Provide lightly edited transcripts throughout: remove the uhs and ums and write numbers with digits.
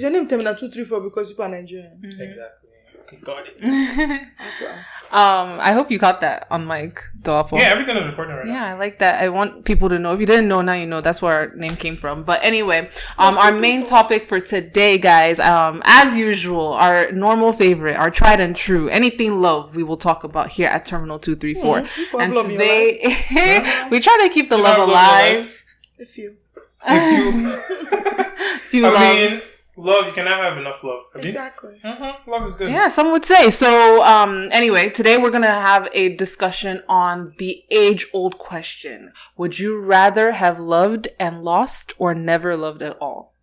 your name Terminal 234 because you are Nigerian? Mm-hmm. Exactly. Got it. I hope you got that on mic, Doffel. Yeah, everything is recording right now. Yeah, I like that. I want people to know. If you didn't know, now you know. That's where our name came from. But anyway, our main topic for today, guys, as usual, our normal favorite, our tried and true, anything love, we will talk about here at Terminal 234. And today, we try to keep the love alive. A few loves. Love, you cannot have enough love. Exactly. Love is good. Yeah, some would say. So, anyway, today we're going to have a discussion on the age-old question. Would you rather have loved and lost or never loved at all?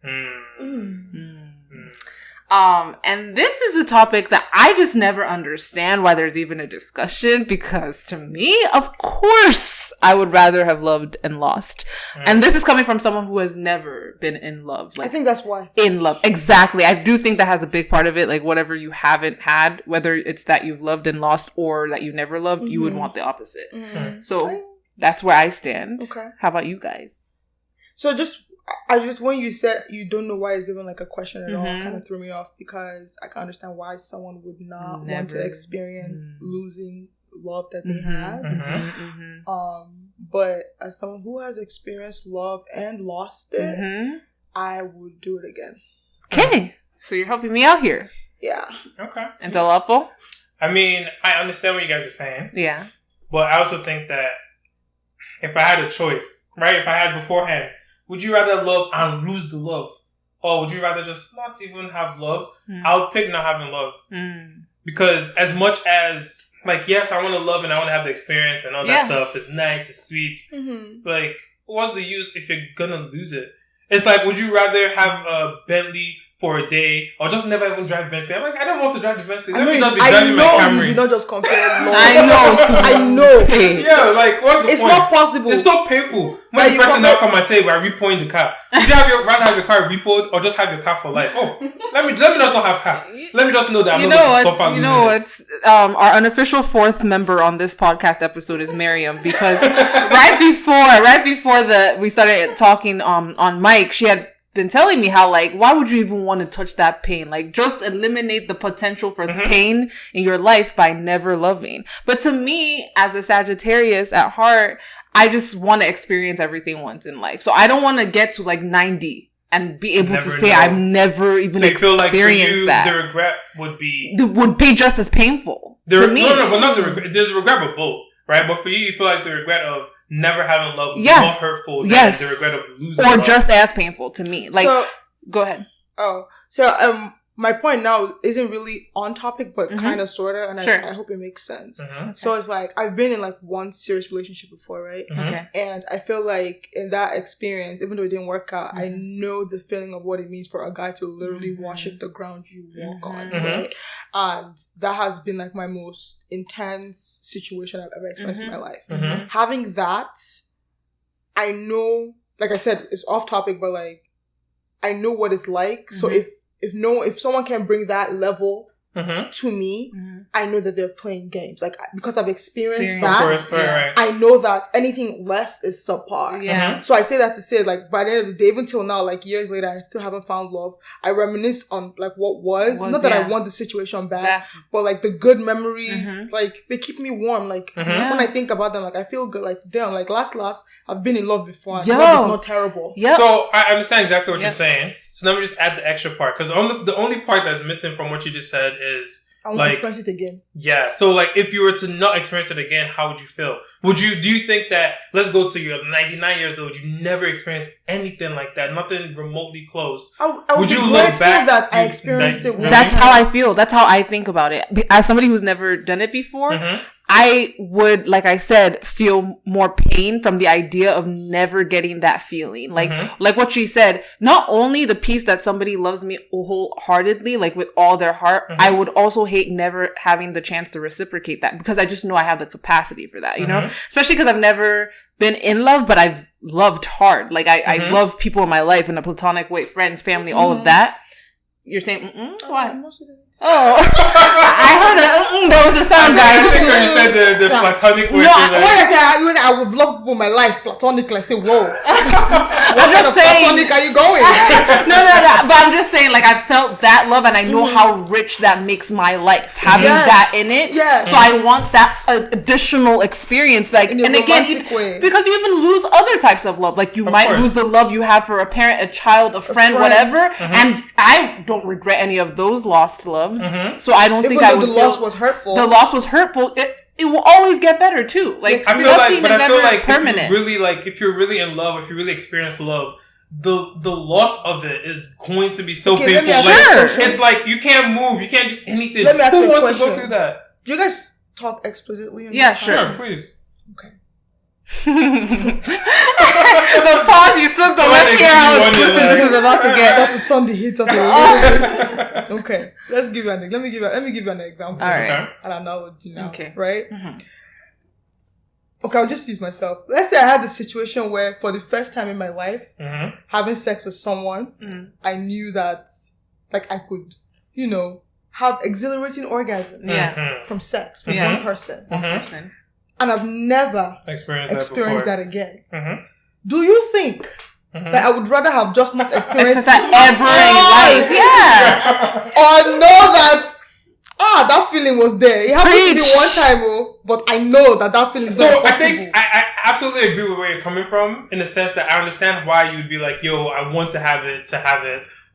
And this is a topic that I just never understand why there's even a discussion, because to me, of course, I would rather have loved and lost. And this is coming from someone who has never been in love. I think that's why. In love. Exactly. I do think that has a big part of it. Like, whatever you haven't had, whether it's that you've loved and lost or that you never loved, you would want the opposite. So that's where I stand. Okay. How about you guys? So when you said you don't know why it's even like a question at all, kind of threw me off, because I can understand why someone would not want to experience losing love that they had. But as someone who has experienced love and lost it, I would do it again. Okay, so you're helping me out here. Yeah. Okay. And Delapo? I mean, I understand what you guys are saying. Yeah. But I also think that if I had a choice, right? If I had beforehand, would you rather love and lose the love? Or would you rather just not even have love? I would pick not having love. Because as much as, like, yes, I want to love and I want to have the experience and all that stuff. It's nice, it's sweet. Like, what's the use if you're gonna lose it? It's like, would you rather have a Bentley for a day or just never even drive Bentley? I'm like, I don't want to drive the Bentley. Let me just be driving my Camry. You did not just compare love. I know. Yeah, like, what's the point? It's not possible. It's so painful. When the person now come and say, we're repoing the car. Would you rather have your car repoed or just have your car for life? Oh, let me just not have car. Let me just know that I'm not going to suffer. You know what's our unofficial fourth member on this podcast episode is Miriam, because right before we started talking on mic, she had been telling me how, like, why would you even want to touch that pain? Like, just eliminate the potential for pain in your life by never loving. But to me, as a Sagittarius at heart, I just want to experience everything once in life. So I don't want to get to like 90 and be able to say I've never even experienced that. The regret would be just as painful to me. No, but not the regret. There's regret of both, right? But for you feel like the regret of never having love is more hurtful than the regret of losing love. Just as painful to me. Like, go ahead. My point now isn't really on topic, but kind of, sort of, and I hope it makes sense. So it's like, I've been in like one serious relationship before, right? Okay. And I feel like in that experience, even though it didn't work out, I know the feeling of what it means for a guy to literally worship the ground you walk on, right? And that has been like my most intense situation I've ever experienced in my life. Having that, I know, like I said, it's off topic, but like, I know what it's like. So if someone can bring that level to me, I know that they're playing games. Like, because I've experienced that, of course, right. I know that anything less is subpar. So I say that to say, like, by the end of the day, even till now, like years later, I still haven't found love. I reminisce on like what was. Not that I want the situation back, but like the good memories, like they keep me warm. Like when I think about them, like I feel good. Like damn, like last, I've been in love before. And love is not terrible. So I understand exactly what you're saying. So let me just add the extra part, because the only part that's missing from what you just said is I want to experience it again. Yeah. So like, if you were to not experience it again, how would you feel? Do you think that, let's go to you're 99 years old, you never experienced anything like that, nothing remotely close? I would you look back that I experienced it? That's how I feel. That's how I think about it. As somebody who's never done it before, I would, like I said, feel more pain from the idea of never getting that feeling. Like what she said, not only the piece that somebody loves me wholeheartedly, like with all their heart, I would also hate never having the chance to reciprocate that, because I just know I have the capacity for that, you know? Especially because I've never been in love, but I've loved hard. Like I love people in my life in a platonic way, friends, family, all of that. You're saying, why? Oh, I heard there was a sound, guys. I think when you said the platonic word. No, I would love people in my life platonic. Like, say, whoa. I'm just saying. Platonic are you going? No. But I'm just saying, like, I felt that love, and I know how rich that makes my life having that in it. Yes. So I want that additional experience, like, and again, because you even lose other types of love. Like, you might lose the love you have for a parent, a child, a friend, whatever. And I don't regret any of those lost loves. So I don't think I would. The loss was hurtful. The loss was hurtful. It will always get better too. Like, I feel like permanent. If you're really in love, if you really experience love, the loss of it is going to be so painful. It's like you can't move, you can't do anything. Let me ask you a question. Who wants to go through that? Do you guys talk explicitly? Yeah, sure, please. Okay. The pause you took, let's hear how explicit this is about to get. About to turn the heat up a little bit. Okay, let me give you an example. All right. An analogy now. Okay. Right. Okay, I'll just use myself. Let's say I had a situation where, for the first time in my life, having sex with someone, I knew that, like, I could, have exhilarating orgasm from sex with one person. And I've never experienced that again. Do you think that I would rather have just not experienced that ever in life? Yeah. Or know that that feeling was there. It happened to me one time, but I know that feeling is not possible. I think I absolutely agree with where you're coming from, in the sense that I understand why you'd be like, yo, I want to have it.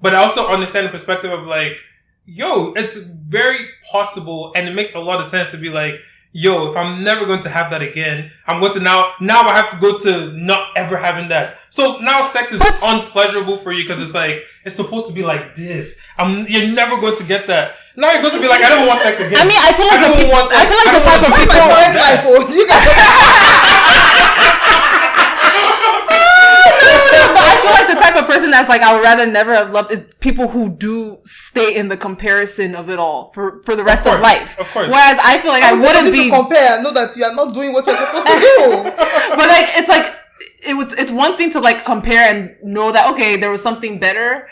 But I also understand the perspective of like, yo, it's very possible, and it makes a lot of sense to be like, yo, if I'm never going to have that again, I'm going to now I have to go to not ever having that. So now sex is unpleasurable for you because it's like, it's supposed to be like this. You're never going to get that. Now you're going to be like, I don't want sex again. I mean, I feel like the type of people. I feel like the type of person that's like, I would rather never have loved is people who do stay in the comparison of it all for the rest of life. Of course. Whereas I feel like I wouldn't be. To compare, know that you are not doing what you're supposed to do. But like, it's like, it's one thing to like compare and know that, okay, there was something better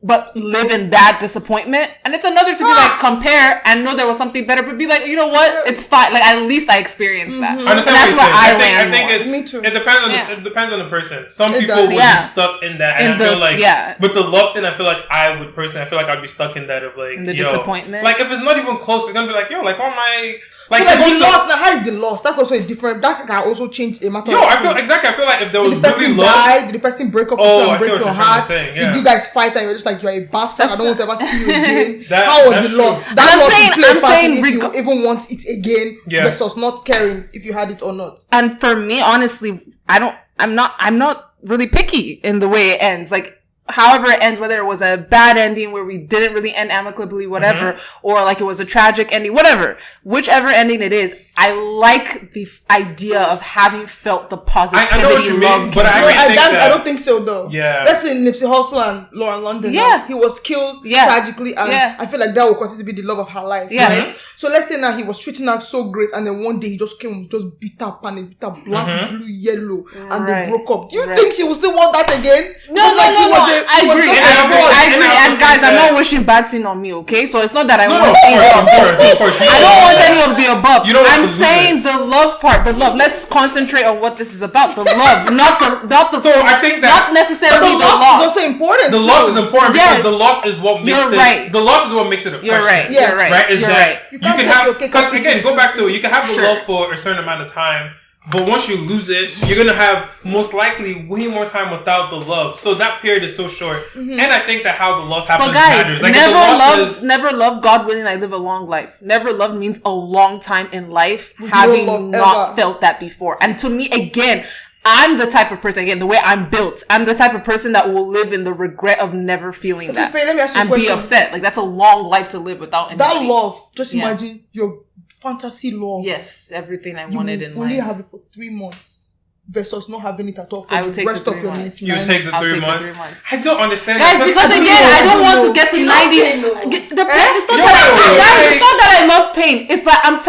but live in that disappointment. And it's another to be like, compare and know there was something better, but be like, you know what? It's fine. Like, at least I experienced that. I understand. That's where I land. I think Me too. It depends on the person. Some people would be stuck in that, and I feel like, with the love thing, I feel like I feel like I'd be stuck in that of like, in the disappointment. Like, if it's not even close, it's gonna be like, yo, like, on my. Like, so like the loss, now how is the loss? That's also a different, that can also change a matter of I feel like if there was did the person really love. Die? Did the person break up with you and break your heart? Did you guys fight and you're just like, you're a bastard, I don't want to ever see you again? How was the loss? I'm saying if you even want it again, versus not caring if you had it or not. And for me, honestly, I'm not really picky in the way it ends. Like, however it ends, whether it was a bad ending where we didn't really end amicably, whatever, or like it was a tragic ending, whatever, whichever ending it is, I like the idea of having felt the positivity. I know what you mean, but I don't think so though. Yeah. Let's say Nipsey Hussle and Lauren London. Yeah. He was killed tragically, and I feel like that will continue to be the love of her life. Yeah. Right? So let's say now he was treating her so great, and then one day he just came with just bitter black, blue, yellow, and they broke up. Do you think she will still want that again? No. I agree. And guys, I'm not wishing bad thing on me, okay? So it's not that I want any of this. I don't want any of the above. I'm saying the love part, the love. Let's concentrate on what this is about. The love, not the. So I think that but not necessarily the loss is also important. The loss is important because the loss is what makes it. The loss is what makes it a question. You're right. You're right. Right? Is you're that right. you can have, because again, go back to it. You can have the love for a certain amount of time. But once you lose it, you're going to have most likely way more time without the love. So that period is so short. And I think that how the loss happens matters. Like, never love, God willing, I live a long life. Never love means a long time in life, having not felt that before. And to me, again, I'm the type of person, again, the way I'm built, I'm the type of person that will live in the regret of never feeling that. Faye, let me ask you and be upset. Like, that's a long life to live without anybody. That love, just imagine your fantasy love. Yes, everything I wanted in life. You only have it for 3 months versus not having it at all for the rest of your life. You would take the 3 months? I don't understand. Guys, because again, I don't want to get to 90. It's not that I love pain. It's like I'm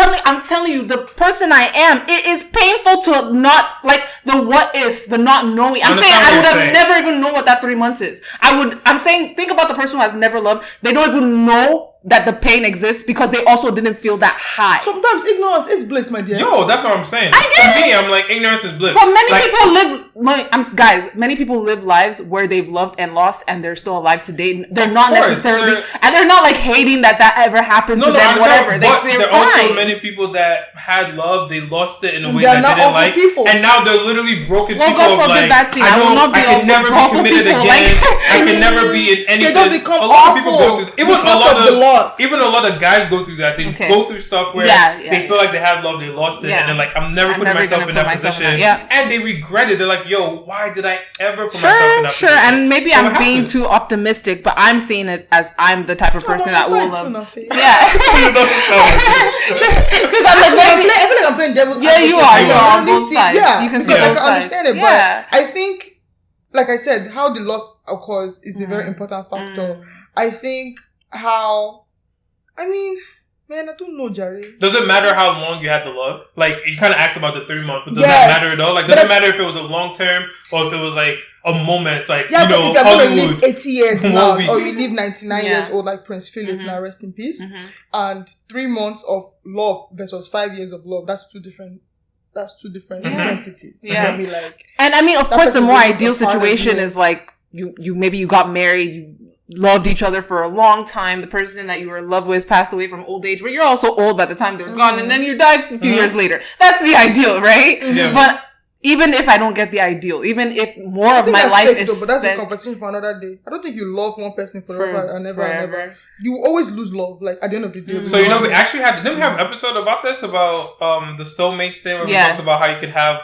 telling you, the person I am, it is painful to not, like, the what if, the not knowing. I'm saying I would have never even known what that 3 months is. I'm saying, think about the person who has never loved. They don't even know that the pain exists because they also didn't feel that high. Sometimes ignorance is bliss, my dear. Yo, that's what I'm saying. I get For me, it. I'm like, ignorance is bliss. But many Like, people many people live lives where they've loved and lost and they're still alive today. They're not course, necessarily, and they're not like hating that ever happened to them, whatever. But They're there are fine. also many people that had love, they lost it in a And way they're that not they didn't awful like. people. And now they're literally broken Well, people God of forbid like, that thing. I will not be I can never be awful committed people, again. like- I can never be in anything. They just become a lot of people go awful through even a because lot of the loss. even a lot of guys go through that. They Okay. go through stuff where they feel like they had love, they lost it, and they're like, I'm never putting myself in that position. And they regret it. They're like, yo, why did I ever put myself in that position? Sure, and maybe So I'm it being happens. too optimistic, but I'm seeing it as I'm the type of person that will love. It doesn't sound like it. Because I'm like, maybe. I feel like I'm playing devil's Yeah, you advocate. are. You are on literally both sides. Yeah, You can see because I both can sides. understand it, Yeah. but I think, like I said, how the loss occurs is a very important factor. I think how, I mean, man, I don't know, Jerry. Does it matter how long you had the love? Like, you kind of asked about the 3 months, but does Yes. that matter at all? Like, does it matter if it was a long term or if it was like a moment? Like, Yeah, you but know, if you're going to Hollywood. live 80 years now, Movies. or you live 99 Yeah. years old like Prince Philip, now rest in peace, and 3 months of love versus 5 years of love, that's two different intensities. Yeah. You get me? Like, And I mean, of That course, the person more really is ideal a part of situation you. is like you maybe you got married, you loved each other for a long time. The person that you were in love with passed away from old age, but you're also old by the time they're gone, and then you died a few years later. That's the ideal, right? Yeah. But even if I don't get the ideal, even if more I of think my that's life fake is though, but that's a spent conversation for another day. I don't think you love one person forever and ever and forever. ever. You always lose love, like at the end of the day. So, you know, we actually didn't we have an episode about this, about the soulmates thing, where we talked about how you could have,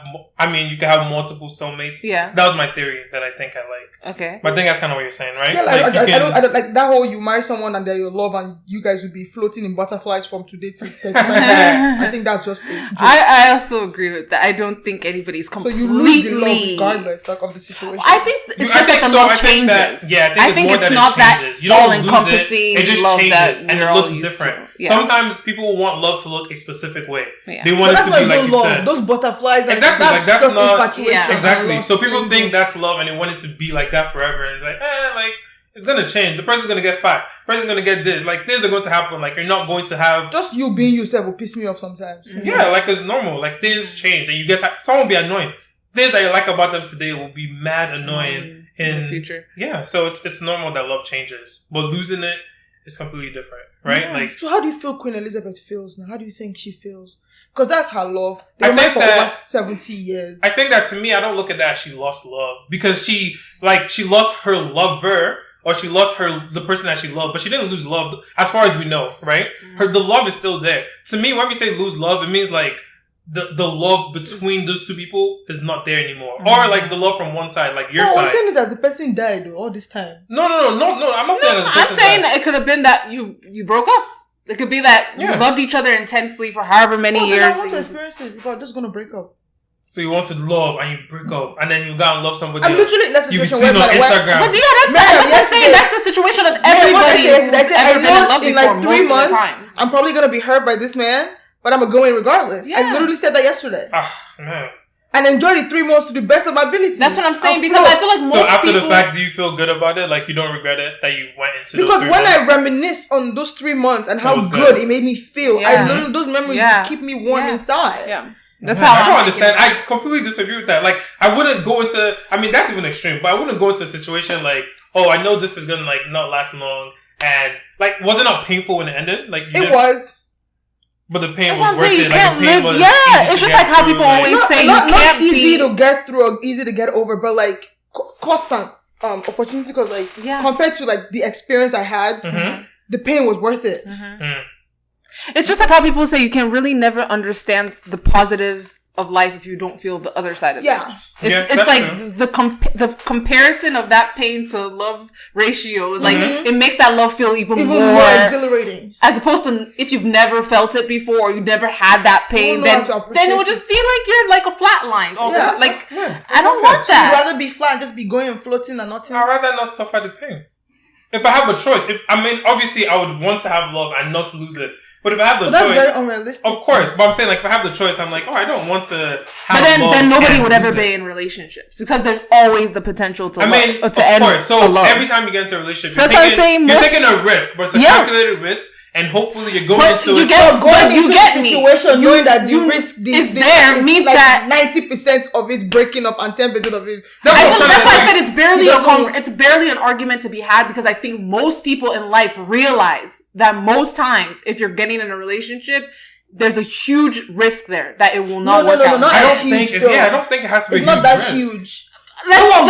you could have multiple soulmates. Yeah. That was my theory that I think I like. Okay. But I think that's kind of what you're saying, right? Yeah, like, you I don't like that whole you marry someone and they're your love and you guys will be floating in butterflies from today to 35 years. I think that's just a joke. I also agree with that. I don't think anybody's So completely. you lose the love regardless, like, of the situation. I think it's just that the love changes. I think it's not that you don't all-encompassing it just love changes, that and we're it all looks used different. to. Yeah. Sometimes people want love to look a specific way. Yeah. They But want it that's to not be like even you love. said. Those butterflies, and Exactly, that's like, that's just not- infatuation. Yeah. Exactly. and So lost people feeling. think that's love, and they want it to be like that forever. And it's like, like it's gonna change. The person's gonna get fat. The person's gonna get this. Like things are going to happen. Like you're not going to have. Just you being yourself will piss me off sometimes. Yeah, like it's normal. Like things change, and you get someone will be annoying. Things that you like about them today will be mad annoying in the future. Yeah, so it's normal that love changes, but losing it is completely different, right? Yeah. Like, so how do you feel Queen Elizabeth feels now? How do you think she feels? Because that's her love. I They were think married for that- over 70 years. I think that to me, I don't look at that as she lost love because she lost her lover or she lost the person that she loved, but she didn't lose love as far as we know, right? The love is still there. To me, when we say lose love, it means like the love between those two people is not there anymore, or like the love from one side, like your I was side. saying it as the person died though, all this time. No. I'm not saying that. I'm saying that it could have been that you broke up. It could be that you loved each other intensely for however many years. I want to experience it if I'm just going to break up. So you want to love and you break up and then you go and love somebody I'm else. literally in that You be situation seen on Instagram. But yeah, that's just saying that's the situation of everybody who's ever been in love in before like 3 most of the months, time. I'm probably going to be hurt by this man, but I'm going to go in regardless. Yeah. I literally said that yesterday. Man. And enjoy the 3 months to the best of my ability. That's what I'm saying, I'll because float. I feel like most So after people... the fact, do you feel good about it? Like you don't regret it that you went into Because those 3 when months? I reminisce on those 3 months and how was good good. it made me feel, Yeah. those memories Yeah. keep me warm Yeah. inside. Yeah. That's Man, how I don't I'm understand. thinking. I completely disagree with that. Like, I wouldn't go into. I mean, that's even extreme. But I wouldn't go into a situation like, oh, I know this is gonna like not last long, and like, was it not painful when it ended? Like, It was. But the pain That's what I'm was worth saying. it. You Like, can't the pain live. was Yeah, easy it's to just get like how through, people like- always say you not can't easy be... to get through or easy to get over, but like constant opportunity. Because like compared to like the experience I had, the pain was worth it. It's just like how people say you can really never understand the positives of life if you don't feel the other side of it. It's like true. the comparison of that pain to love ratio, like it makes that love feel even more exhilarating. as opposed to if you've never felt it before or you never had that pain, know how to then it will appreciate just be like you're like a flat line all the time. Like I don't want So you'd that. rather be flat and just be going and floating and nothing. I'd rather not suffer the pain. If I have a choice, obviously I would want to have love and not to lose it. But if I have the choice, that's very unrealistic. Of course, but I'm saying like if I have the choice, I'm like, I don't want to. Have but then nobody would ever be in relationships because there's always the potential to. End. Of course. So every time you get into a relationship, so you're taking a risk, but it's a calculated risk. And hopefully you're going into a situation knowing that the risk is there means like that 90% of it breaking up and 10% of it. That's why I said it's barely an argument to be had because I think most people in life realize that most times if you're getting in a relationship, there's a huge risk there that it will not work out. I don't think it has to be. It's not that huge. No one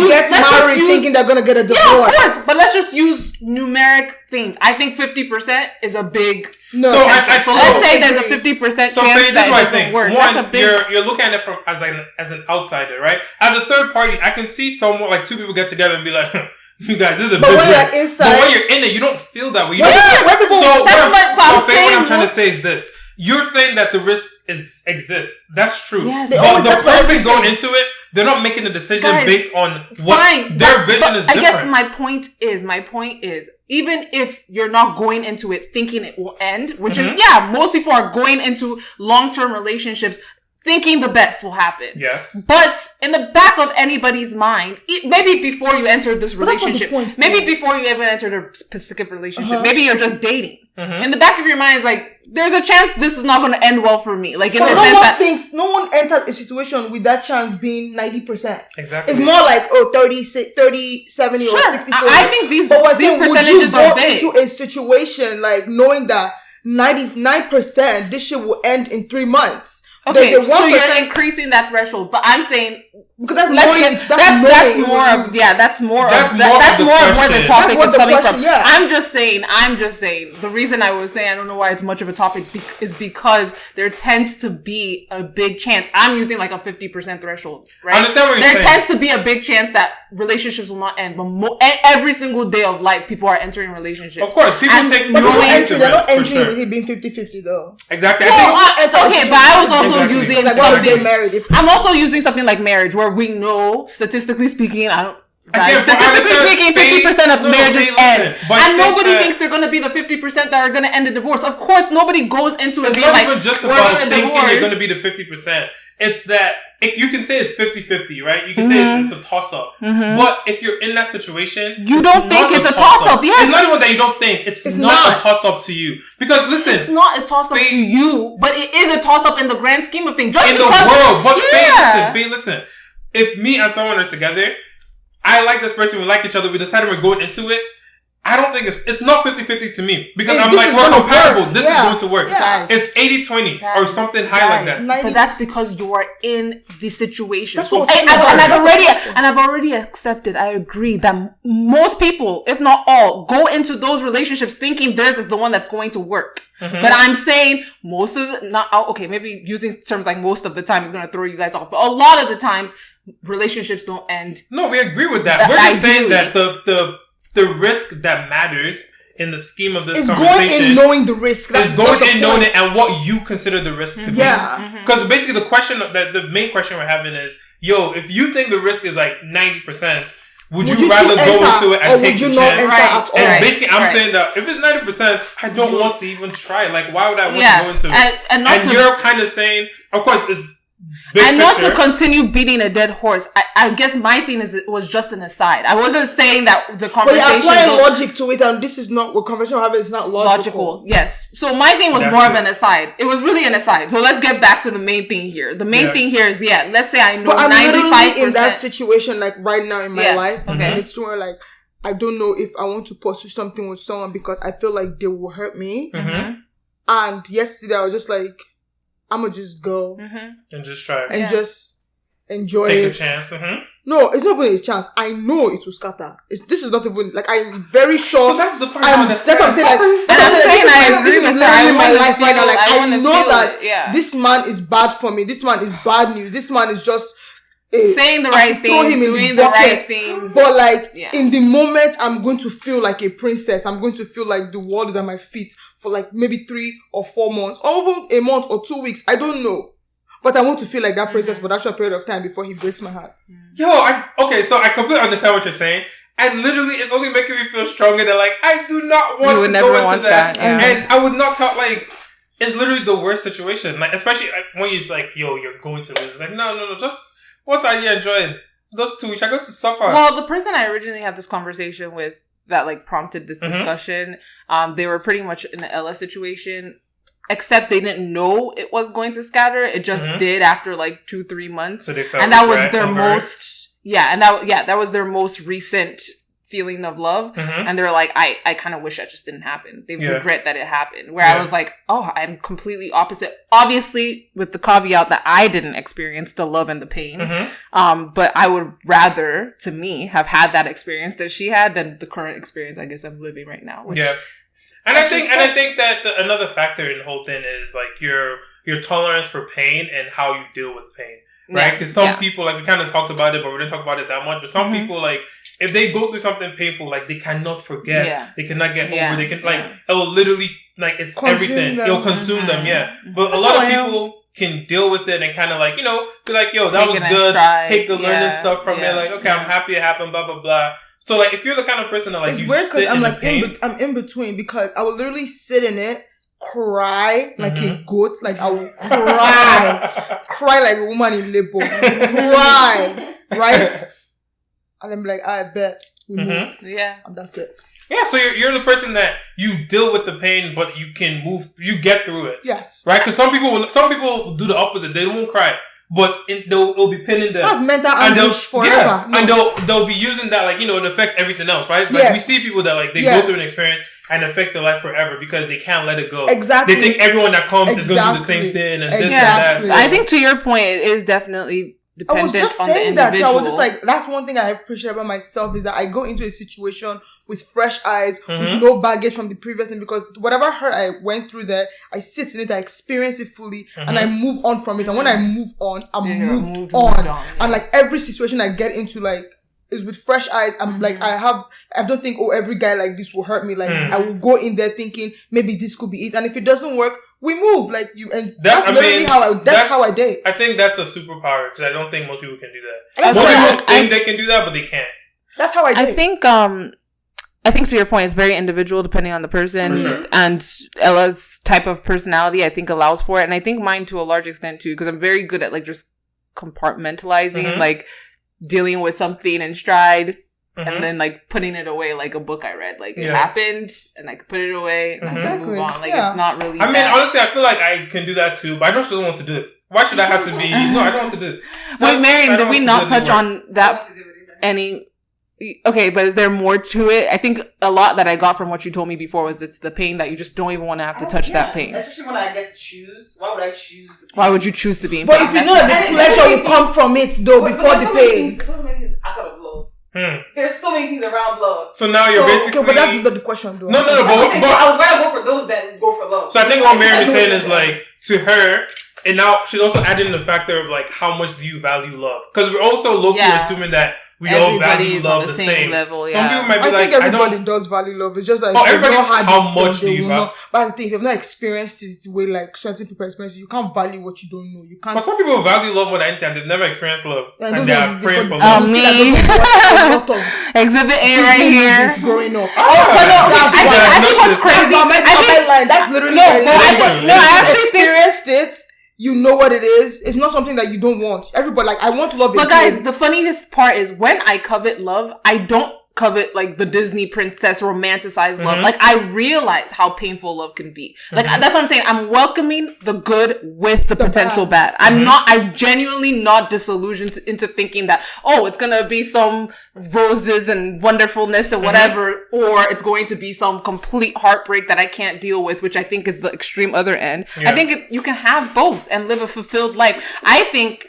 gets married thinking they're gonna get a divorce. Yeah, of course. But let's just use numeric things. I think 50% is a big. So let's say there's a 50% chance that it doesn't work. That's a big. You're looking at it from as an outsider, right? As a third party, I can see someone like two people get together and be like, "You guys, this is a big risk." But when you're in it, you don't feel that way. What I'm trying to say is this. You're saying that the risk exists. That's true. Yes. The person going into it, they're not making a decision based on what their vision is different. I guess my point is, even if you're not going into it thinking it will end, which is, most people are going into long-term relationships thinking the best will happen. Yes. But in the back of anybody's mind, maybe before you entered this relationship, maybe before you even entered a specific relationship, maybe you're just dating. In the back of your mind, it's like, there's a chance this is not going to end well for me. Like, in the sense that no one entered a situation with that chance being 90%. Exactly. It's more like, 30, 70, or 60, 40. I think these percentages are big. Would you go into a situation, like, knowing that 99% this shit will end in 3 months? Okay, so you're increasing that threshold, but I'm saying because that's more of where the topic is coming from. Yeah. I'm just saying. The reason I was saying I don't know why it's much of a topic is because there tends to be a big chance. I'm using like a 50% threshold, right? I understand what you're saying. There tends to be a big chance that relationships will not end, but every single day of life, people are entering relationships. Of course, people take no risk. They're not entering with it being 50-50 though. Exactly. Okay, but I was also using something. I'm also using something like marriage, where we know, statistically speaking, 50% of marriages end. And nobody thinks they're going to be the 50% that are going to end a divorce. Of course, nobody goes into it being like, we're going to divorce. You're going to be the 50%. It's that, you can say it's 50-50, right? You can say it's a toss-up. But if you're in that situation... You don't think it's a toss-up, yes. It's not even that you don't think. It's not a toss-up to you. Because, listen... It's not a toss-up to you, but it is a toss-up in the grand scheme of things. In the world. But Faye, listen. If me and someone are together, I like this person, we like each other, we decided we're going into it, I don't think it's not 50-50 to me. Because I'm like, we're compatible. This is going to work. Yeah. It's 80-20 or something high like that. But that's because you are in the situation. That's what I've already accepted. I agree that most people, if not all, go into those relationships thinking theirs is the one that's going to work. But I'm saying maybe using terms like most of the time is going to throw you guys off. But a lot of the times, relationships don't end. No, we agree with that. We're just saying that the risk that matters in the scheme of this conversation going in knowing the risk. Is going in knowing it and what you consider the risk to be. Yeah. Because basically the main question we're having is, if you think the risk is like 90%, would you rather go into it and take the chance? And basically I'm saying that if it's 90%, I don't want to even try. Like, why would I want to go into it? And you're kind of saying, of course, it's and not to continue beating a dead horse. I guess my thing is it was just an aside. I wasn't saying that the conversation. But you're applying logic to it, and this is not what conversation we're having. It's not logical. Yes. So my thing was more of an aside. It was really an aside. So let's get back to the main thing here. The main thing here is let's say I know 95%. I'm literally in that situation like right now in my life, and it's where like I don't know if I want to pursue something with someone because I feel like they will hurt me. And yesterday I was just like, I'm gonna just go and just try and just enjoy Take it. Take a chance. No, it's not even a chance. I know it will scatter. This is not even like I'm very sure. So that's the part. That's what I'm saying. Like, this is literally my life right now. Like I know that this man is bad for me. This man is bad news. This man is just saying the right things, doing the right things. But like in the moment, I'm going to feel like a princess. I'm going to feel like the world is at my feet for like maybe 3 or 4 months, or even a month or 2 weeks. I don't know. But I want to feel like that princess for that short period of time before he breaks my heart. So I completely understand what you're saying. And literally, it's only making me feel stronger that, like, I do not want to never go into want that. Yeah. And I would not talk, like, it's literally the worst situation. Like, especially when you're like, yo, you're going to lose. It's like, no, just, what are you enjoying? Those 2 weeks, I go to suffer. Well, the person I originally had this conversation with that, like, prompted this discussion, they were pretty much in the Ella situation, except they didn't know it was going to scatter. It just did after, like, 2-3 months. So they felt and that was their most, that was their most recent feeling of love. And they're like, I kind of wish that just didn't happen. They regret that it happened. Where I was like, oh, I'm completely opposite. Obviously, with the caveat that I didn't experience the love and the pain. But I would rather, to me, have had that experience that she had than the current experience I guess I'm living right now. Which And I think that another factor in the whole thing is like your tolerance for pain and how you deal with pain. Right? Because some people, like, we kind of talked about it, but we didn't talk about it that much. But some people, like, if they go through something painful, like, they cannot forget. They cannot get over. They can, like, it will literally, like, it's consume everything. Them. It'll consume them, But a lot of people can deal with it and kind of, like, you know, be like, yo, that was good. Take the learning stuff from it. Like, okay, I'm happy it happened, blah, blah, blah. So, like, if you're the kind of person that, like, it's weird because I'm, like, I'm in between because I will literally sit in it, cry like a goat. Like, I will cry like a woman in labor. Cry, right? And I'm like, I bet we move. Yeah. And that's it. Yeah, so you're the person that you deal with the pain, but you can move, you get through it. Yes. Right? Because some people do the opposite. They won't cry. But it'll be pinning them. That's mental anguish forever. And they'll be using that, like, you know, it affects everything else, right? Like, we see people that, like, they go through an experience and it affects their life forever because they can't let it go. Exactly. They think everyone that comes is going to do the same thing and this and that. So I think to your point, it is definitely dependent on the individual. I was just saying that too. I was just like, that's one thing I appreciate about myself is that I go into a situation with fresh eyes, with no baggage from the previous thing, because whatever hurt I went through there, I sit in it, I experience it fully, and I move on from it. And when I move on, I'm moved on. And like every situation I get into, like, is with fresh eyes. I'm like, I don't think, every guy like this will hurt me. Like, I will go in there thinking maybe this could be it. And if it doesn't work, we move. Like, that's literally how I date. I think that's a superpower because I don't think most people can do that. Most people think they can do that, but they can't. That's how I date. I think to your point, it's very individual depending on the person. For sure. And Ella's type of personality, I think, allows for it. And I think mine to a large extent too, because I'm very good at, like, just compartmentalizing, like, dealing with something in stride and then, like, putting it away like a book I read. Like, it happened and I could put it away and I can move on. Like, it's not really I mean, honestly, I feel like I can do that too, but I just don't want to do it. Why should I have to be... No, I don't want to do it. Wait, Marion, did we not touch on that any... Okay, but is there more to it? I think a lot that I got from what you told me before was it's the pain that you just don't even want to have to touch that pain. Especially when I get to choose. Why would I choose the pain? Why would you choose to be in pain? pain? But if you know that the pleasure will come from it, though, before the pain. There's so many things outside of love. There's so many things around love. So now you're basically... Okay, but that's not the question, though. No, but I would rather go for those than go for love. So I think what Mary is saying is, like, to her, and now she's also adding the factor of, like, how much do you value love? Because we're also low-key assuming that we all value love the same level. Some people might be I think everybody does value love. It's just like how much do you value? But I think if you've not experienced it the way like certain people experience it, you can't value what you don't know. You can't. But some people value love more than anything. They've never experienced love, and they are praying for love. love. Me. Exhibit A right here. Growing up. I think what's crazy. That's literally I actually experienced it. You know what it is. It's not something that you don't want. Everybody, like, I want love. But guys, the funniest part is when I covet love, I don't covet like the Disney princess romanticized love. Like, I realize how painful love can be. Like, that's what I'm saying. I'm welcoming the good with the potential bad. I'm genuinely not disillusioned into thinking that, oh, it's gonna be some roses and wonderfulness and whatever, or it's going to be some complete heartbreak that I can't deal with, which I think is the extreme other end. I think you can have both and live a fulfilled life. I think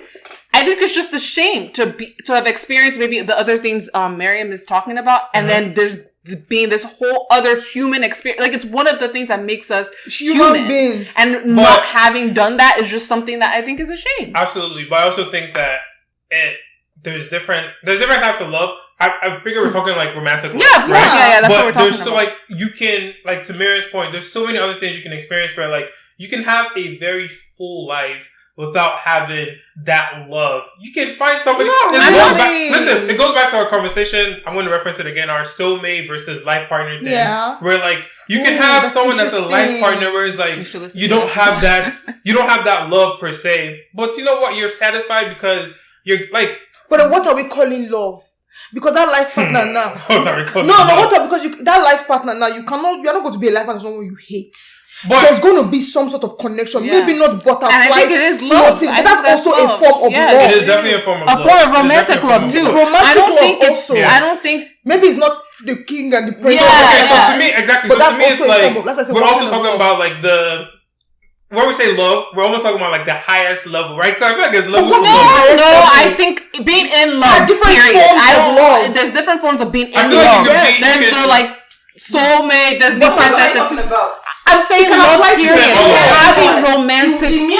it's just a shame to have experienced maybe the other things Miriam is talking about, and then there's being this whole other human experience. Like, it's one of the things that makes us human beings. And not having done that is just something that I think is a shame. Absolutely. But I also think that there's different types of love. I figure we're talking like romantic love. Yeah, right? That's what we're talking about. So, like, you can, like, to Miriam's point, there's so many other things you can experience where, like, you can have a very full life without having that love. You can find somebody. Listen, it goes back to our conversation. I'm going to reference it again. Our soulmate versus life partner thing. Yeah. Where like you can have someone that's a life partner where it's like you don't have that love per se. But you know what? You're satisfied because you're like. But then what are we calling love? Because that life partner now. What are we calling because that life partner now you're not going to be a life partner with someone you hate. But there's going to be some sort of connection. Yeah. Maybe not butterflies. And I think it is love. But that's also a form of love. It is definitely a form of love. A form of romantic love too. I don't think maybe it's not the king and the prince. Yeah. Okay, so to me, exactly. But so to me, it's like we're also talking about like the. When we say love, we're almost talking about like the highest level, right? Because I feel like there's levels. No, I think being in love. Different forms of love. There's different forms of being in love. There's the like soulmate. There's the princess. I'm saying love, period. Having romantic. No,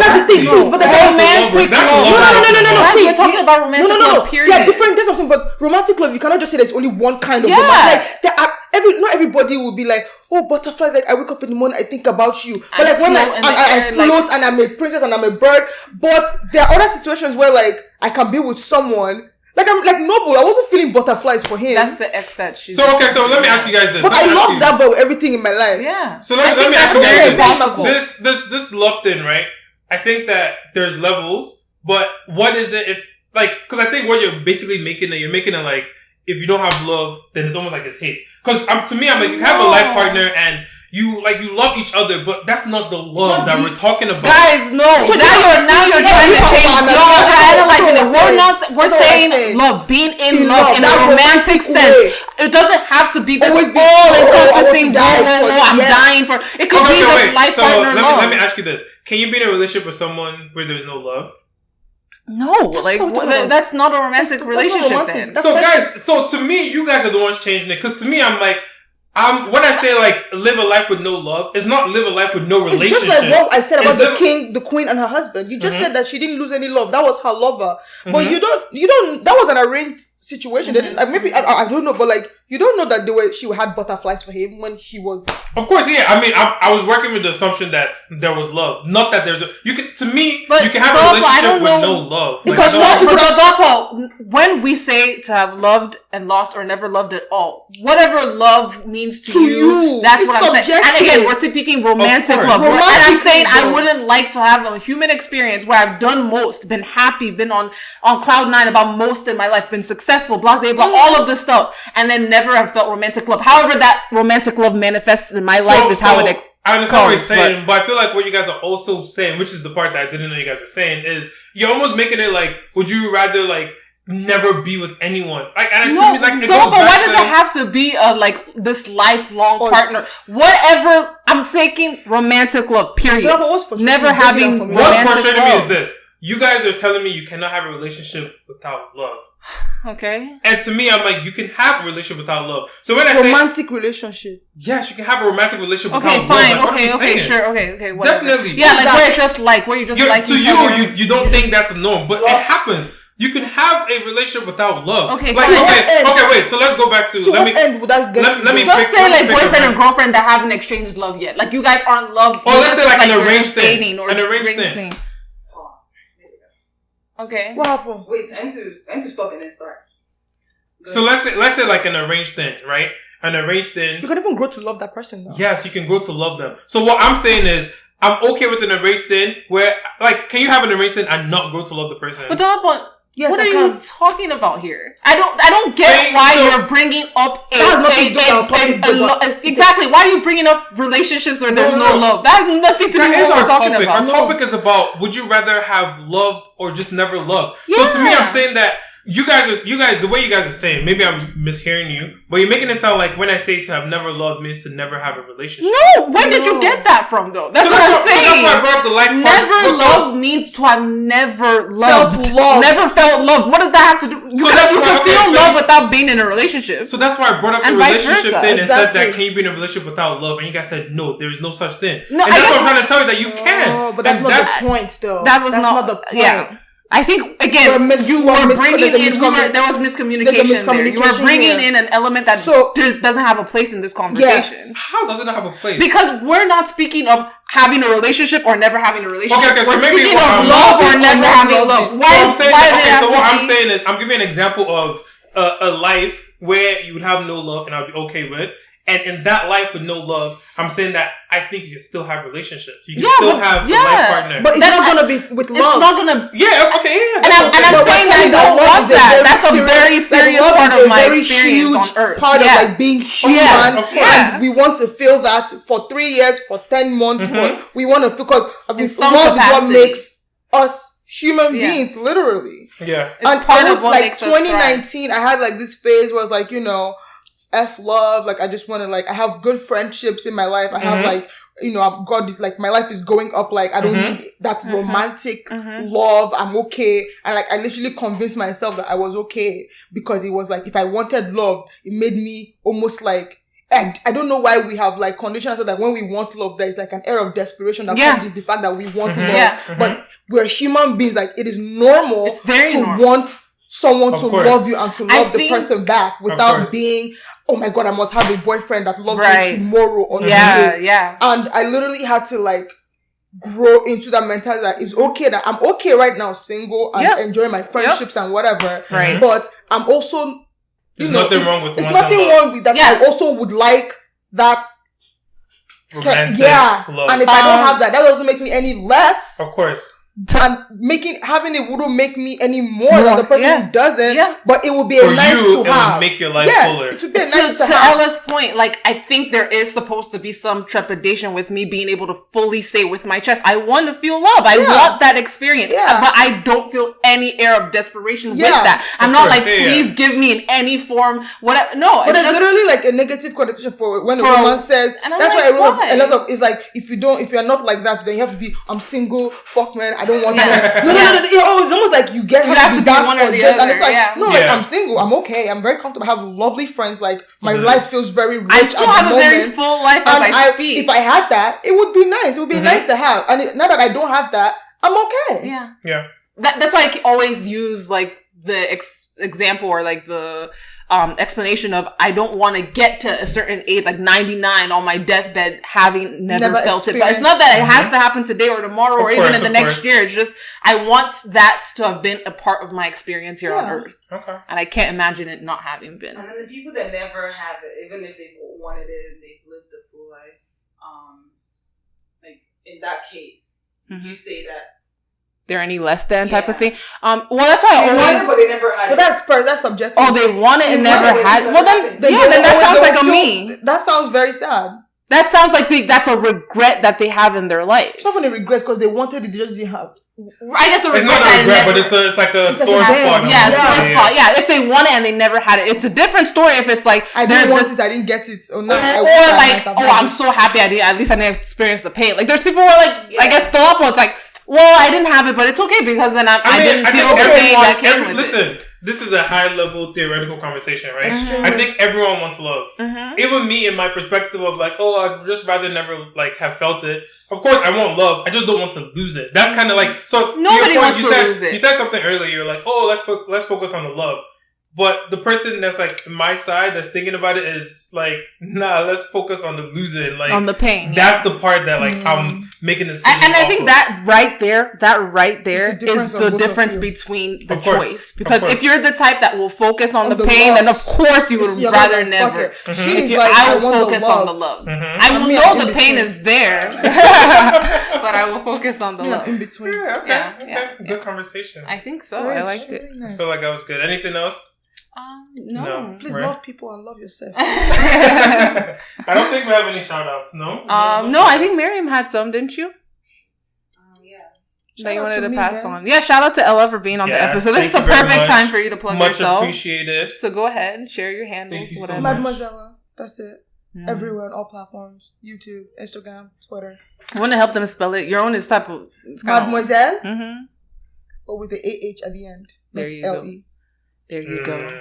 that's the thing. See, but the romantic love. No. See, you're talking about romantic love, period. They're different. That's what I'm saying. But romantic love, you cannot just say there's only one kind of love. Like there are not everybody will be like, oh, butterflies. Like I wake up in the morning, I think about you. But like when I float and I'm a princess and I'm a bird. But there are other situations where like I can be with someone. Like I'm like Noble, I wasn't feeling butterflies for him. That's the ex that she's. So let me ask you guys this. But I loved that boy with everything in my life. Yeah. So let me ask you guys this love thing, right? I think that there's levels, but what is it if like? Because I think what you're basically making it like if you don't have love, then it's almost like it's hate. Because to me, I'm like you have a life partner and. You love each other, but that's not the love that we're talking about. Guys, no. So now you're trying to change. You're analyzing it. We're saying love, being in love in a romantic sense. It doesn't have to be this all-encompassing. I'm dying for. It could be this life partner love. Let me ask you this: can you be in a relationship with someone where there's no love? No, that's not a romantic relationship. Then. So guys, to me, you guys are the ones changing it. Because to me, I'm like. When I say like live a life with no love, it's not live a life with no relationship. It's just like what I said about the king, the queen, and her husband. You just said that she didn't lose any love. That was her lover. But you don't. That was an arranged situation. Like maybe I don't know, but like you don't know that she had butterflies for him when she was. Of course, yeah. I mean, I was working with the assumption that there was love, not that there's you can have a relationship with no love. Because when we say to have loved and lost or never loved at all, whatever love means to you that's what I'm saying. And again, we're speaking romantic love. And I'm saying I wouldn't like to have a human experience where I've done most, been happy, been on cloud nine about most in my life, been successful, blah, blah, blah, all of this stuff, and then never have felt romantic love. However that romantic love manifests in my life is how it I understand what you're saying, but I feel like what you guys are also saying, which is the part that I didn't know you guys were saying, is you're almost making it like, would you rather like never be with anyone? Like, and no, to me, like, why does it have to be this lifelong partner? Whatever, I'm saying romantic love, period. Never having romantic love. What's frustrating me is this. You guys are telling me you cannot have a relationship without love. Okay. And to me, I'm like, you can have a relationship without love. So when I say romantic relationship, yes, you can have a romantic relationship without love. Okay, fine. Okay, sure. Okay, whatever. Definitely. Yeah, like where it's just like where you just like to each other. you don't think that's a norm, but it happens. You can have a relationship without love. Okay, like, wait. So let's go back to let me just say like boyfriend and girlfriend that haven't exchanged love yet. Like you guys aren't love. Or let's say like an arranged thing. An arranged thing. Okay. What happened? Wait, I need to stop and then start. So let's say like an arranged thing, right? An arranged thing. You can even grow to love that person now. Yes, you can grow to love them. So what I'm saying is, I'm okay with an arranged thing where, like, can you have an arranged thing and not grow to love the person? But what are you talking about here? I don't get why you're bringing up exactly. Why are you bringing up relationships where there's no love? That has nothing to do with what we're talking about. Our topic is about, would you rather have loved or just never loved? Yeah. So to me, I'm saying that you guys, the way you guys are saying, maybe I'm mishearing you, but you're making it sound like when I say to have never loved means to never have a relationship. No, where did you get that from though? That's what I'm saying. That's why I brought up the life part. Never love means to have never loved. Never felt loved. What does that have to do? You can feel love without being in a relationship. So that's why I brought up the relationship thing and said that can you be in a relationship without love? And you guys said no, there's no such thing. No, and that's what I'm trying to tell you that you can. Oh, but that's not the point though. That was not the point. Yeah. I think again, you were bringing in. There was miscommunication. There. You were bringing in an element that doesn't have a place in this conversation. Yes. How does it not have a place? Because we're not speaking of having a relationship or never having a relationship. Okay, so we're maybe speaking what of love or never having love. So what I'm saying is, I'm giving an example of a life where you would have no love and I'll be okay with. And in that life with no love, I'm saying that I think you can still have relationships. You can still have a life partner. But it's not going to be with love. It's not going to... Yeah, okay, yeah. And I'm saying that I don't want that. That's a very serious part of my experience on earth. Part of like being human. Yeah. And we want to feel that for 3 years, for 10 months. We want to feel, because love is what makes us human beings, literally. Yeah. It's part of what makes us 2019, I had like this phase where I was like, you know, F love, like I just want to, like, I have good friendships in my life. I have like, you know, I've got this, like, my life is going up, like I don't need that romantic love. I'm okay. And like I literally convinced myself that I was okay, because it was like, if I wanted love, it made me almost like, and I don't know why we have like conditions so that when we want love, there's like an air of desperation that comes with the fact that we want love. But we're human beings, like it is normal to want someone to love you and to love the person back without being, oh my God, I must have a boyfriend that loves me tomorrow or today. Yeah. And I literally had to like grow into that mentality that it's okay, that I'm okay right now single and enjoying my friendships and whatever. Right. But I'm also, there's nothing wrong with it's nothing wrong with that. I also would like that romantic love. And if I don't have that, that doesn't make me any less. Of course. And having it wouldn't make me any more than the person who doesn't. But it would be nice to have. Make your life fuller. It would be nice to Ella's point, like I think there is supposed to be some trepidation with me being able to fully say with my chest, I want to feel love. I want that experience. But I don't feel any air of desperation with that. I'm not like, please give me in any form, whatever. No, but it's literally like a negative connotation for when a woman says. That's why a lot of it's like, if you're not like that, then you have to be, I'm single, fuck man, I don't want that. No. It's almost like you have to be that one or the other. And it's like, like I'm single, I'm okay, I'm very comfortable, I have lovely friends, like my life feels very rich. I still have a very full life as I speak. If I had that, it would be nice. It would be nice to have. And now that I don't have that, I'm okay. Yeah. That's why I always use like the example or like the explanation of, I don't want to get to a certain age, like 99 on my deathbed, having never felt it. But it's not that it has to happen today or tomorrow or even in the next year. It's just, I want that to have been a part of my experience here on earth. Okay. And I can't imagine it not having been. And then the people that never have it, even if they wanted it and they've lived a full life, like in that case, you say that they're any less than type of thing. Well, that's why I always. But they never had it. But that's subjective. Oh, they want it and never had it. Well, then that sounds like a me. That sounds very sad. That sounds like that's a regret that they have in their life. It's not even a regret because they wanted it, they just didn't have. I guess a regret. It's not a regret, but it's like a sore spot. Yeah, sore spot. Yeah, if they want it and they never had it, it's a different story. If it's like I didn't want it, I didn't get it, or I'm so happy I did. At least I didn't experience the pain. Like there's people who are like, I guess still up. It's like, well, I didn't have it, but it's okay because then I didn't feel the pain that came with it. Listen, this is a high-level theoretical conversation, right? I think everyone wants love. Even me, in my perspective of like, oh, I'd just rather never like have felt it. Of course, I want love. I just don't want to lose it. That's kind of like, so nobody wants to lose it. You said something earlier. You're like, oh, let's focus on the love. But the person that's like my side that's thinking about it is like, nah, let's focus on the losing, like on the pain. That's the part that like I'm making a decision. And I think that right there is the difference between the choice. Because if you're the type that will focus on the pain, then of course you would rather never. I will focus on the love. I will know the pain is there, but I will focus on the love. In between. Okay. Good conversation. I think so. I liked it. I feel like that was good. Anything else? No. Please love people and love yourself. I don't think we have any shout outs, no? No, I think Miriam had some, didn't you? That you wanted to pass on. Yeah, shout out to Ella for being on the episode. This is the perfect time for you to plug yourself. Much appreciated. So go ahead and share your handles, whatever. Mademoisellah. That's it. Everywhere on all platforms. YouTube, Instagram, Twitter. I want to help them spell it. Your own is type of... Mademoiselle? But with the AH at the end. There you go. There you go.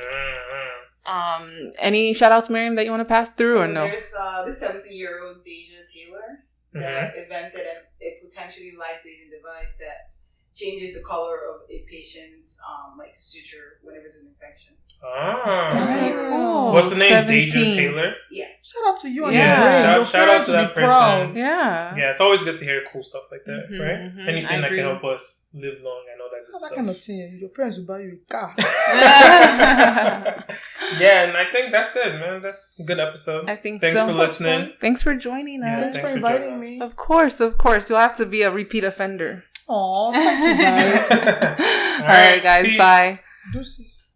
Any shout outs, Miriam, that you want to pass through or no? There's this 17-year-old Deja Taylor that invented a potentially life-saving device that changes the color of a patient's like suture whenever there's an infection. Ah. What's the name? 17. Deidre Taylor? Yes. Shout out to you and Yeah. your brain. Your Shout out parents to will that be person. proud. Yeah. Yeah, it's always good to hear cool stuff like that, Mhm, right? mhm. Anything I that agree. can help us live long. I know that good That stuff. kind of thing. Your parents will buy you a car. Yeah, and I think that's it, man. That's a good episode. I think Thanks so. for listening. Thanks for joining us. Yeah, Thanks for joining inviting us. me. Of course, of course. You'll have to be a repeat offender. Aw, thank you guys. All right, guys. Peace. Bye. Deuces.